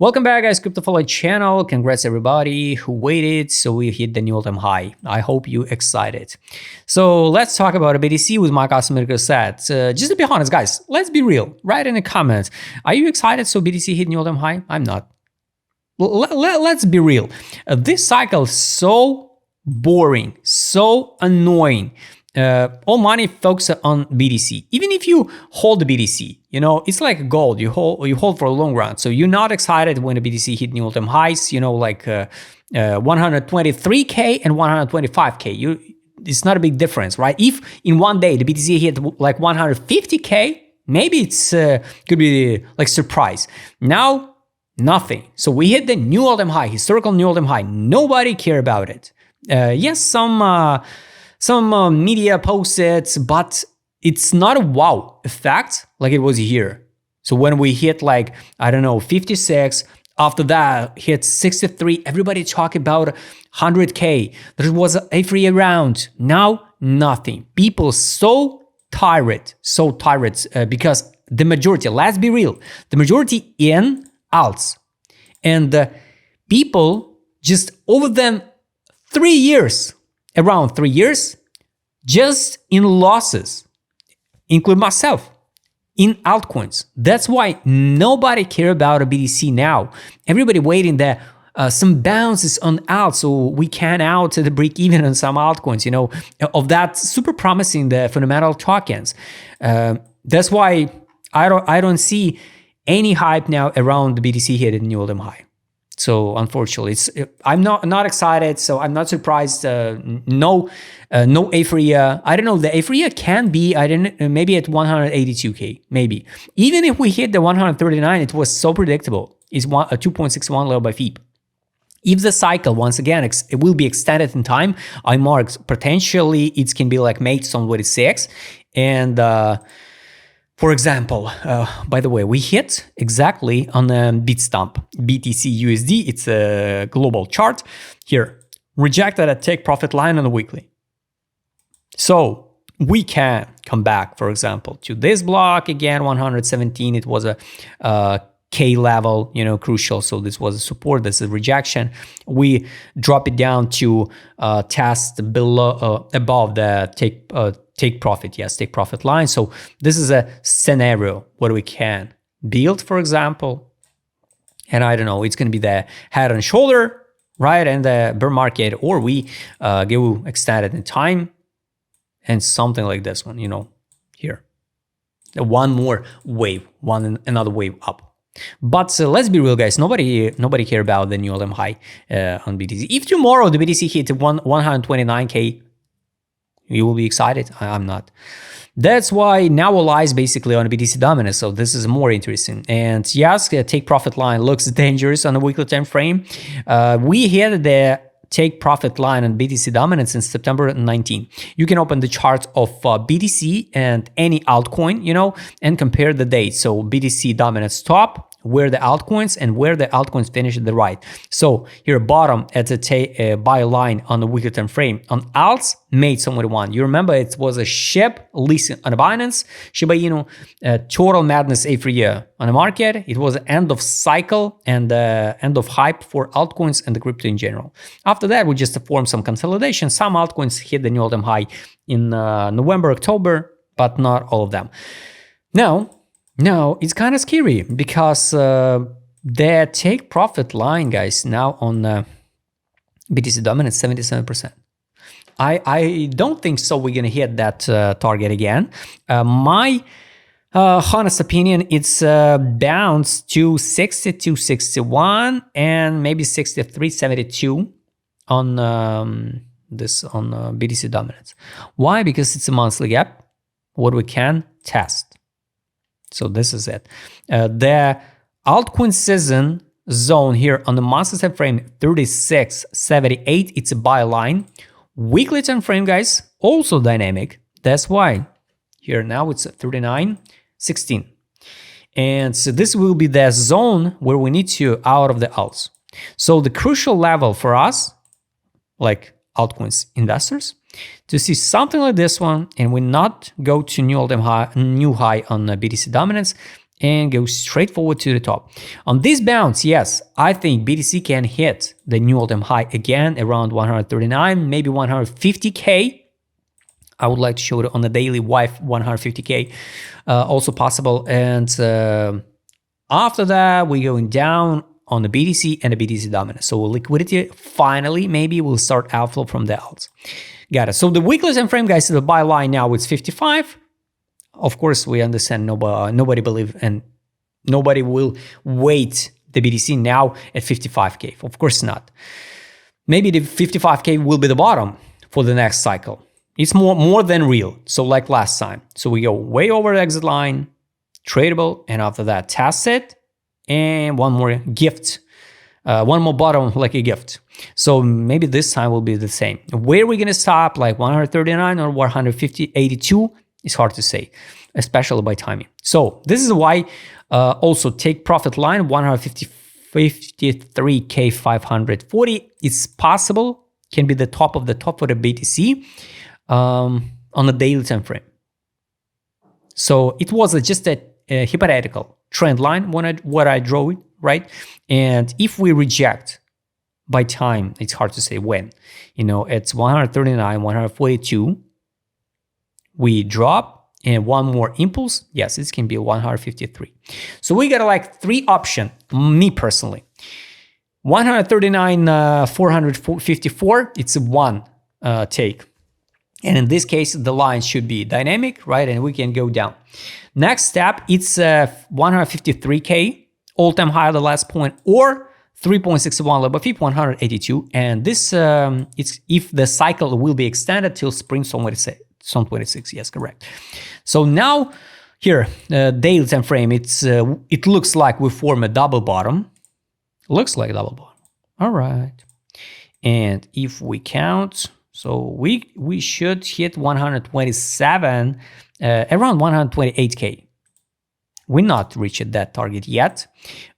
Welcome back, guys. Crypto Follow channel. Congrats everybody who waited. So we hit the new all-time high. I hope you excited. So let's talk about a BTC with my customer set. Just to be honest, guys, let's be real. Write in the comments. Are you excited? So BTC hit new all-time high? I'm not. Let's be real. This cycle is so boring, so annoying. All money focuses on BTC. Even if you hold the BTC, it's like gold. You hold for a long run. So you're not excited when the BTC hit new all-time highs. Like 123k and 125k. It's not a big difference, right? If in one day the BTC hit like 150k, maybe it's could be like surprise. Now nothing. So we hit the new all-time high, historical new all-time high. Nobody care about it. Yes, some media posts it, but it's not a wow effect like it was here. So when we hit 56, after that hit 63, everybody talk about 100k. There was a free round. Now nothing. People so tired because the majority, let's be real, the majority in alts, and people just over them 3 years. Around 3 years, just in losses, include myself, in altcoins. That's why nobody care about a BTC now. Everybody waiting there. Some bounces on alt, so we can out to the break even on some altcoins. Of that super promising the fundamental tokens. That's why I don't see any hype now around the BTC hit new all-time high. So unfortunately, I'm not excited. So I'm not surprised. No euphoria. I don't know. The euphoria can be maybe at 182k. Maybe even if we hit the 139, it was so predictable. It's a 2.61 level by FIB. If the cycle once again it will be extended in time, I marked potentially it can be like May 2026 and. For example, by the way, we hit exactly on the Bitstamp BTC USD. It's a global chart here. Rejected a take profit line on the weekly. So we can come back, for example, to this block again, 117. It was a K level, crucial. So this was a support. This is rejection. We drop it down to test below, above the take profit line. So this is a scenario where we can build, for example, and I don't know, it's going to be the head and shoulder, right? And the bear market, or we go extended in time and something like this one, here. One more wave, another wave up. But let's be real, guys. Nobody care about the new all-time high on BTC. If tomorrow the BTC hit 129k, you will be excited. I'm not. That's why now all eyes basically on BTC dominance. So this is more interesting. And yes, the take profit line looks dangerous on the weekly time frame. We hit the take profit line on BTC dominance in September 19. You can open the chart of BTC and any altcoin, and compare the dates. So BTC dominance top, where the altcoins and where the altcoins finish at the right. So here bottom at the buy line on the weekly time frame on alts May 2021. You remember it was a SHIB listing on Binance, Shiba Inu, total madness every year on the market. It was the end of cycle and end of hype for altcoins and the crypto in general. After that, we just formed some consolidation. Some altcoins hit the new all-time high in November, October, but not all of them. Now, it's kind of scary because the take profit line, guys, now on BTC dominance 77%. I don't think so we're going to hit that target again. My honest opinion, it's bounced to 62, 61 and maybe 63, 72 on BTC dominance. Why? Because it's a monthly gap, what we can test. So this is it. The altcoin season zone here on the monthly time frame 36.78. It's a buy line. Weekly time frame, guys, also dynamic. That's why here now it's 39.16. And so this will be the zone where we need to out of the alts. So the crucial level for us, like altcoins investors, to see something like this one, and we not go to new all-time high, new high on BTC dominance, and go straight forward to the top. On this bounce, yes, I think BTC can hit the new all-time high again around 139, maybe 150K. I would like to show it on the daily why 150K also possible. And after that, we're going down on the BTC and the BTC dominance. So liquidity finally maybe will start outflow from the alts. Got it. So the weekly time frame, guys, the buy line now it's 55. Of course, we understand nobody believe and nobody will wait the BTC now at 55K. Of course not. Maybe the 55K will be the bottom for the next cycle. It's more than real. So like last time. So we go way over the exit line, tradable, and after that test it, and one more gift. One more bottom like a gift. So maybe this time will be the same. Where are we going to stop? Like 139 or 150, 82? It's hard to say, especially by timing. So this is why also take profit line 153K 540. It's possible, can be the top of the top for the BTC on the daily time frame. So it was just a hypothetical trend line when what I draw it, right? And if we reject by time, it's hard to say when. It's 139, 142. We drop and one more impulse. Yes, it can be 153. So we got like three options, me personally. 139, 454, it's one take. And in this case, the line should be dynamic, right? And we can go down. Next step, it's 153K, all-time high at the last point, or 3.61 level fib, 182. And this, it's if the cycle will be extended till spring 2026. Yes, correct. So now here, daily time frame, it looks like we form a double bottom. Looks like a double bottom. All right. And if we count, so we should hit 127, around 128K. We're not reached that target yet.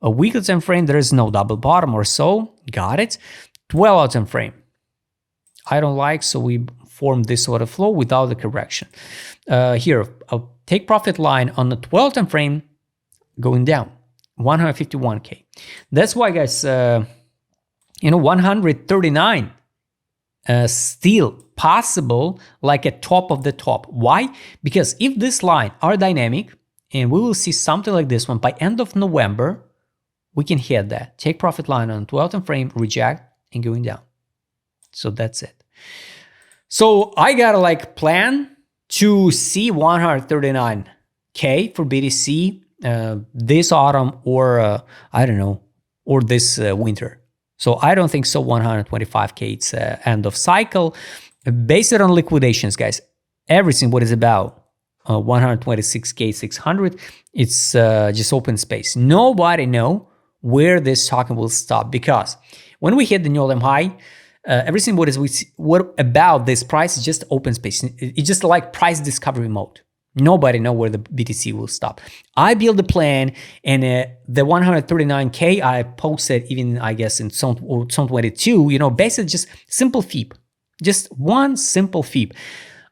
A weekly time frame, there is no double bottom or so. Got it. 12-hour time frame. I don't like, so we form this sort of flow without the correction. Here, I'll take profit line on the 12 time frame going down, 151K. That's why, guys, 139 still possible, like a top of the top. Why? Because if this line are dynamic, and we will see something like this one by end of November, we can hit that. Take profit line on 12 time frame, reject, and going down. So that's it. So I got a plan to see 139K for BTC this autumn or I don't know, or this winter. So I don't think so 125K it's end of cycle. Based on liquidations, guys, everything what is about 126K 600, it's just open space. Nobody know where this token will stop, because when we hit the new all-time high, everything what about this price is just open space. It's just like price discovery mode. Nobody know where the BTC will stop. I build a plan, and the 139K I posted even, I guess, in 2022, basically just simple fib, just one simple fib.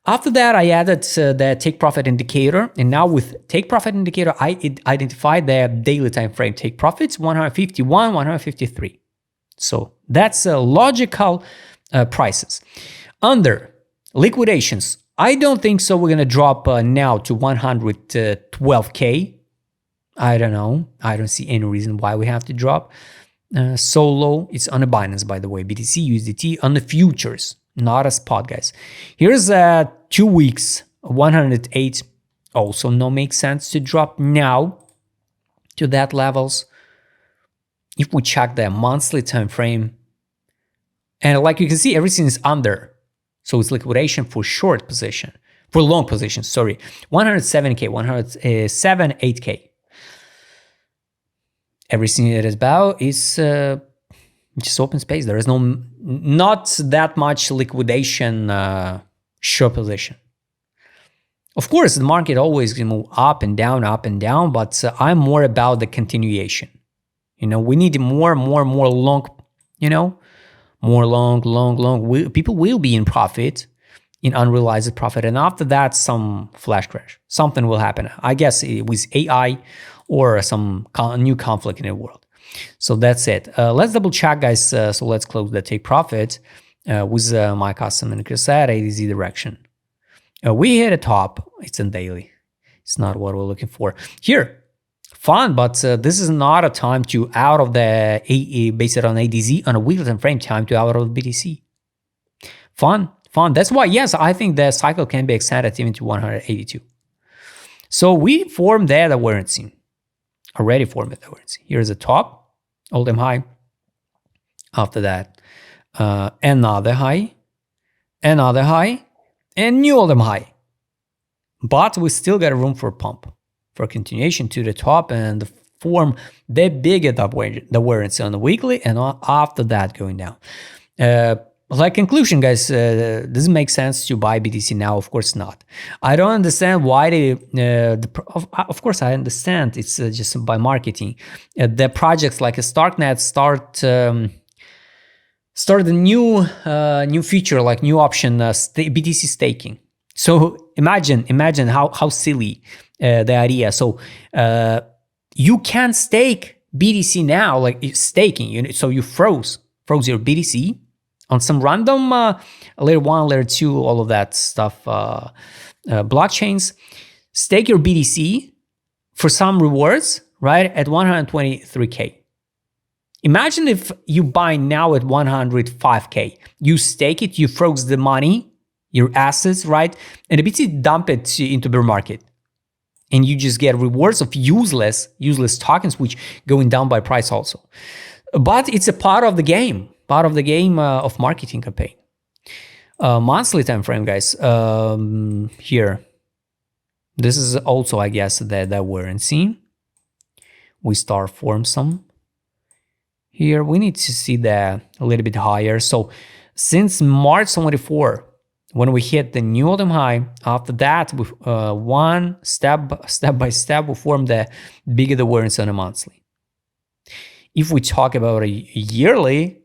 After that, I added the take profit indicator, and now with take profit indicator, I identified the daily time frame take profits 151, 153. So that's logical prices. Under liquidations, I don't think so. We're gonna drop now to 112K. I don't know. I don't see any reason why we have to drop so low. It's on the Binance, by the way, BTC, USDT on the futures, not a spot, guys. Here's 2 weeks, 108. Also, no makes sense to drop now to that levels. If we check the monthly time frame, and like you can see, everything is under. So it's liquidation for short position, for long position, sorry. 107K, 107.8K. Everything that is about is just open space. There is not that much liquidation short position. Of course, the market always can move up and down, but I'm more about the continuation. We need more long, more long. People will be in profit in unrealized profit. And after that, some flash crash. Something will happen. I guess it was AI or some new conflict in the world. So that's it. Let's double check, guys. So let's close the take profit with my custom increase at ADZ direction. We hit a top. It's in daily. It's not what we're looking for here. Fun, but this is not a time to out of the based on ADZ on a weekly time frame. Time to out of the BTC. Fun. That's why, yes, I think the cycle can be extended even to 182. So we formed that awareness. Already formed that awareness. Here's the top, all-time high. After that, another high, and new all-time high. But we still got room for pump, for continuation to the top and form the bigger awareness on the weekly, and after that going down. Like conclusion, guys, does it make sense to buy BTC now? Of course not. I don't understand why of course I understand it's just by marketing. The projects like a Starknet start a new feature, like new option, BTC staking. So imagine how silly the idea. So you can stake BTC now, like staking. So you froze your BTC on some random layer 1, layer 2, all of that stuff, blockchains. Stake your BTC for some rewards, right, at 123K. Imagine if you buy now at 105K. You stake it, you froze the money, your assets, right, and the BTC dump it into bear market. And you just get rewards of useless tokens, which going down by price also. But it's a part of the game. Of marketing campaign. Monthly time frame, guys. Here, this is also, I guess, that we're in seeing. We start form some. Here we need to see that a little bit higher. So since March 24, when we hit the new all-time high, after that, we, one step by step, we form the bigger awareness on a monthly. If we talk about a yearly,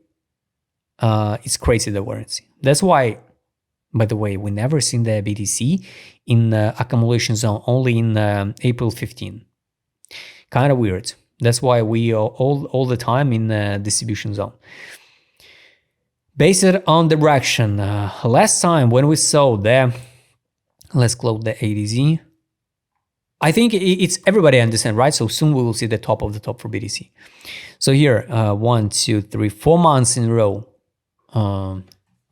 it's crazy the awareness. That's why, by the way, we never seen the BTC in accumulation zone, only in April 15. Kind of weird. That's why we are all the time in distribution zone. Based on direction, last time when we saw the, let's close the ADZ. I think it's everybody understand, right? So soon we will see the top of the top for BTC. So here, 1, 2, 3, 4 months in a row.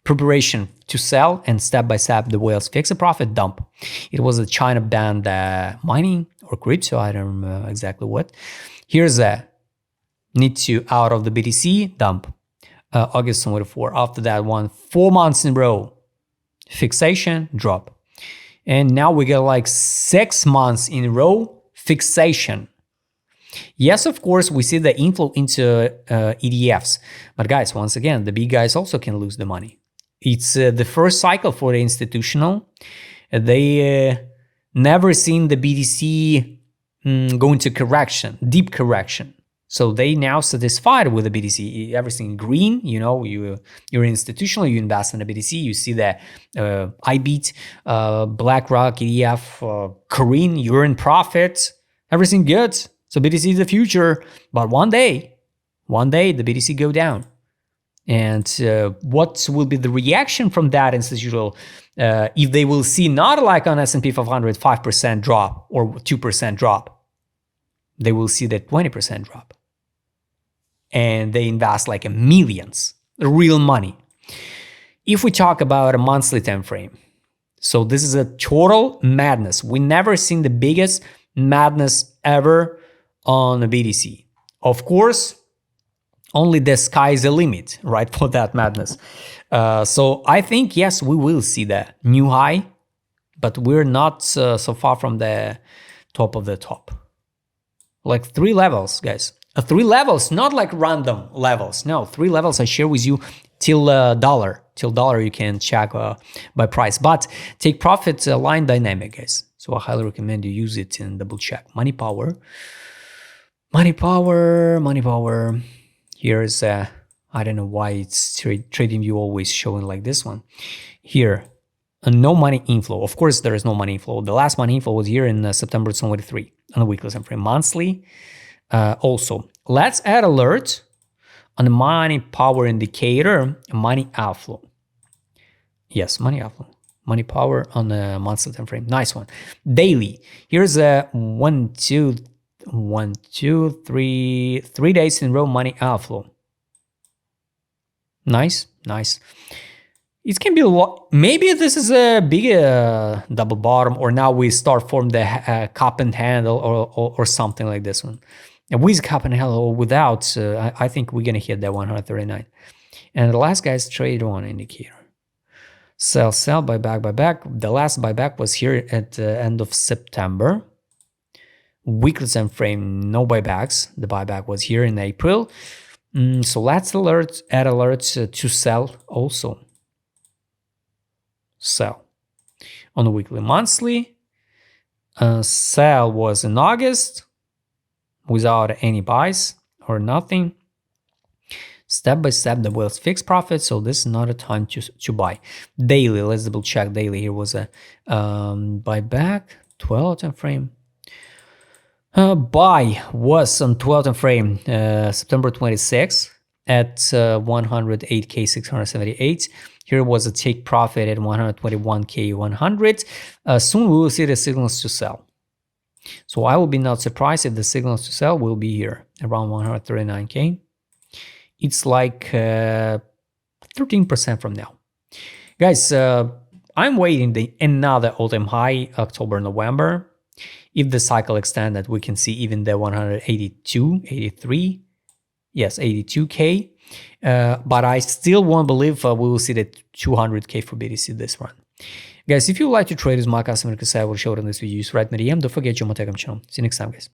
Preparation to sell, and step by step the whales fix a profit dump. It was a China banned mining or crypto, I don't remember exactly what. Here's a need to out of the BTC dump. August 24. After that one, 4 months in a row, fixation drop, and now we get like 6 months in a row fixation. Yes, of course, we see the inflow into ETFs. But guys, once again, the big guys also can lose the money. It's the first cycle for the institutional. They never seen the BTC go into correction, deep correction. So they now satisfied with the BTC. Everything green, you know, you're institutional, you invest in the BTC, you see the IBEAT, BlackRock, ETF, Korean, you're in profit, everything good. So BTC is the future, but one day the BTC go down. And what will be the reaction from that institutional if they will see not like on S&P 500 5% drop or 2% drop, they will see that 20% drop. And they invest like millions, real money. If we talk about a monthly time frame, so this is a total madness. We never seen the biggest madness ever on the BTC. Of course, only the sky is the limit, right, for that madness. So I think, yes, we will see the new high, but we're not so far from the top of the top. Like 3 levels, guys. 3 levels, not like random levels. No, 3 levels I share with you till dollar. Till dollar you can check by price. But take profit line dynamic, guys. So I highly recommend you use it and double check. Money power. Here's I don't know why it's trading view always showing like this one. Here, no money inflow. Of course, there is no money inflow. The last money inflow was here in September 2023 on the weekly time frame. Monthly, also. Let's add alert on the money power indicator, money outflow. Yes, money outflow. Money power on the monthly time frame. Nice one. Daily. Here's a 1, 2, 3 days in a row money outflow. Nice. It can be a lot. Maybe this is a big double bottom, or now we start from the cup and handle or something like this one. And with cup and handle or without, I think we're gonna hit that 139. And the last guy's trade on indicator. Sell, buyback. The last buyback was here at the end of September. Weekly time frame, no buybacks. The buyback was here in April. So let's add alerts to sell also. Sell on the weekly. Monthly, sell was in August without any buys or nothing. Step by step, the whale's fixed profit, so this is not a time to buy. Daily, let's double check. Daily here was a buyback, 12 time frame. Buy was on 12 time frame, September 26 at 108K678. Here was a take profit at 121K100. Soon we will see the signals to sell. So I will be not surprised if the signals to sell will be here around 139K. It's like 13% from now. Guys, I'm waiting another all-time high, October, November. If the cycle extends, we can see even the 182, 83. Yes, 82K. But I still won't believe we will see the 200K for BTC this run. Guys, if you would like to trade with my customer, because I will show it in this video, just write me a DM. Don't forget your Telegram channel. See you next time, guys.